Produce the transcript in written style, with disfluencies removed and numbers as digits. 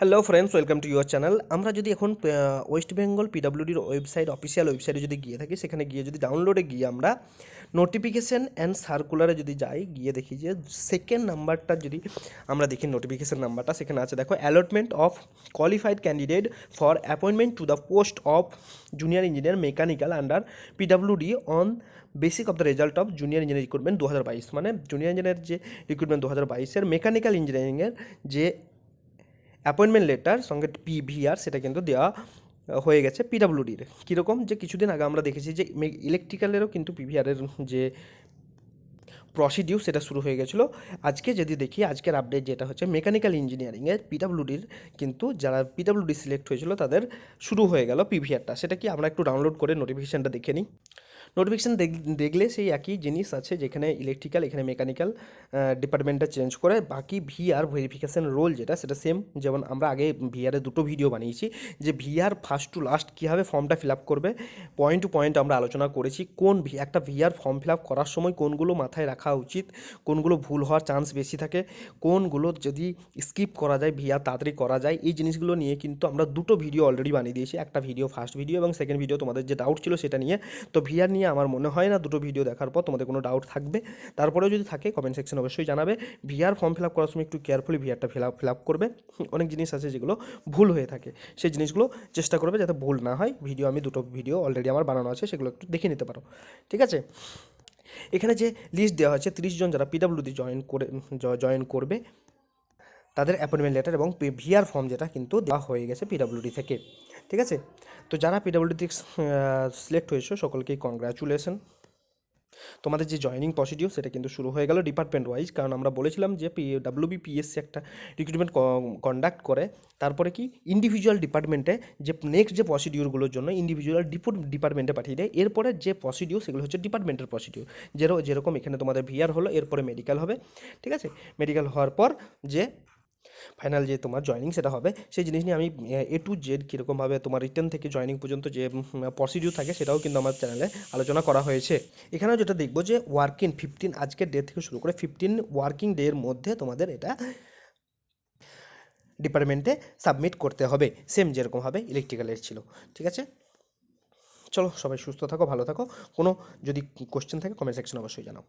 Hello friends, welcome to your channel. আমরা যদি এখন ওয়েস্ট বেঙ্গল পিডাব্লিউডির ওয়েবসাইট, অফিসিয়াল ওয়েবসাইটে যদি গিয়ে থাকি, সেখানে গিয়ে যদি ডাউনলোডে গিয়ে আমরা নোটিফিকেশান অ্যান্ড সার্কুলারে যদি যাই, গিয়ে দেখি যে সেকেন্ড নাম্বারটা যদি আমরা দেখি, নোটিফিকেশান নাম্বারটা সেখানে আছে, দেখো, allotment of qualified candidate for appointment to the post of junior engineer mechanical under PWD on basic of the result of junior engineer recruitment 2022। মানে জুনিয়র ইঞ্জিনিয়ার যে রিক্রুটমেন্ট 2022-এর মেকানিক্যাল ইঞ্জিনিয়ারিংয়ের যে অ্যাপয়েন্টমেন্ট লেটার সঙ্গে PVR, সেটা কিন্তু দেওয়া হয়ে গেছে পিডাব্লিউডির। কীরকম, যে কিছুদিন আগে আমরা দেখেছি যে ইলেকট্রিক্যালেরও কিন্তু পিভিআরের যে প্রসিডিউর সেটা শুরু হয়ে গেছিলো। আজকে যদি দেখি, আজকের আপডেট যেটা হচ্ছে, মেকানিক্যাল ইঞ্জিনিয়ারিংয়ের পিডাব্লিউডির কিন্তু যারা পিডাব্লিউডি সিলেক্ট হয়েছিল তাদের শুরু হয়ে গেল পিভিআরটা। সেটা কি আমরা একটু ডাউনলোড করে নোটিফিকেশানটা দেখে নিই। নোটিফিকেশান দেখলে সেই একই জিনিস আছে, যেখানে ইলেকট্রিক্যাল, এখানে মেকানিক্যাল ডিপার্টমেন্টটা চেঞ্জ করে, বাকি ভিআর ভেরিফিকেশান রোল যেটা, সেটা সেম। যেমন আমরা আগে ভিআরের দুটো ভিডিও বানিয়েছি, যে ভিআর ফার্স্ট টু লাস্ট কীভাবে ফর্মটা ফিল আপ করবে, পয়েন্ট টু পয়েন্ট আমরা আলোচনা করেছি। একটা ভিআর ফর্ম ফিল আপ করার সময় কোনগুলো মাথায় রাখা উচিত, কোনগুলো ভুল হওয়ার চান্স বেশি থাকে, কোনগুলো যদি স্কিপ করা যায় ভিআর তাড়াতাড়ি করা যায়, এই জিনিসগুলো নিয়ে কিন্তু আমরা দুটো ভিডিও অলরেডি বানিয়ে দিয়েছি। একটা ভিডিও ফার্স্ট ভিডিও, এবং সেকেন্ড ভিডিও তোমাদের যে ডাউট ছিল সেটা নিয়ে। তো ভিআর নিয়ে আমার মনে হয় না দুটো ভিডিও দেখার পর তোমাদের কোনো ডাউট থাকবে। তারপরেও যদি থাকে, কমেন্ট সেকশন অবশ্যই জানাবে। ভিআর ফর্ম ফিল আপ করার সময় একটু কেয়ারফুলি ভিআরটা ফিল আপ করবে। অনেক জিনিস আছে যেগুলো ভুল হয়ে থাকে, সেই জিনিসগুলো চেষ্টা করবে যাতে ভুল না হয়। দুটো ভিডিও অলরেডি আমার বানানো আছে, সেগুলো একটু দেখে নিতে পারো, ঠিক আছে। এখানে যে লিস্ট দেওয়া হচ্ছে, 30 জন যারা পিডাব্লিউডি জয়েন করবে, তাদের অ্যাপয়েন্টমেন্ট লেটার এবং ভিআর ফর্ম যেটা কিন্তু দেওয়া হয়ে গেছে পিডাব্লিউডি থেকে, ঠিক আছে। তো যারা পিডাব্লিউডি থেকে সিলেক্ট হয়েছে, সকলকেই কংগ্রাচুলেশন। তোমাদের যে জয়েনিং প্রসিডিউর সেটা কিন্তু শুরু হয়ে গেল ডিপার্টমেন্ট ওয়াইজ। কারণ আমরা বলেছিলাম যে ডাব্লিউবিপিএসসি একটা রিক্রুটমেন্ট কন্ডাক্ট করে, তারপরে কি ইন্ডিভিজুয়াল ডিপার্টমেন্টে যে নেক্সট যে প্রসিডিউরগুলোর জন্য ইন্ডিভিজুয়াল ডিপার্টমেন্টে পাঠিয়ে দেয়। এরপরে যে প্রসিডিউর সেগুলো হচ্ছে ডিপার্টমেন্টের প্রসিডিউর। যেরকম এখানে তোমাদের ভিআর হলো, এরপরে মেডিকেল হবে, ঠিক আছে। মেডিকেল হওয়ার পর যে ফাইনাল যে তোমার জয়েনিং সেটা হবে, সেই জিনিস নিয়ে আমি এ টু জেড কীরকমভাবে তোমার রিটার্ন থেকে জয়েনিং পর্যন্ত যে প্রসিডিউর থাকে, সেটাও কিন্তু আমার চ্যানেলে আলোচনা করা হয়েছে। এখানেও যেটা দেখবো যে ওয়ার্কিং 15 আজকের ডে থেকে শুরু করে 15 ওয়ার্কিং ডের মধ্যে তোমাদের এটা ডিপার্টমেন্টে সাবমিট করতে হবে, সেম যেরকমভাবে ইলেকট্রিক্যালের ছিল, ঠিক আছে। চলো, সবাই সুস্থ থাকো, ভালো থাকো। কোনো যদি কোশ্চেন থাকে কমেন্ট সেকশন অবশ্যই জানাও।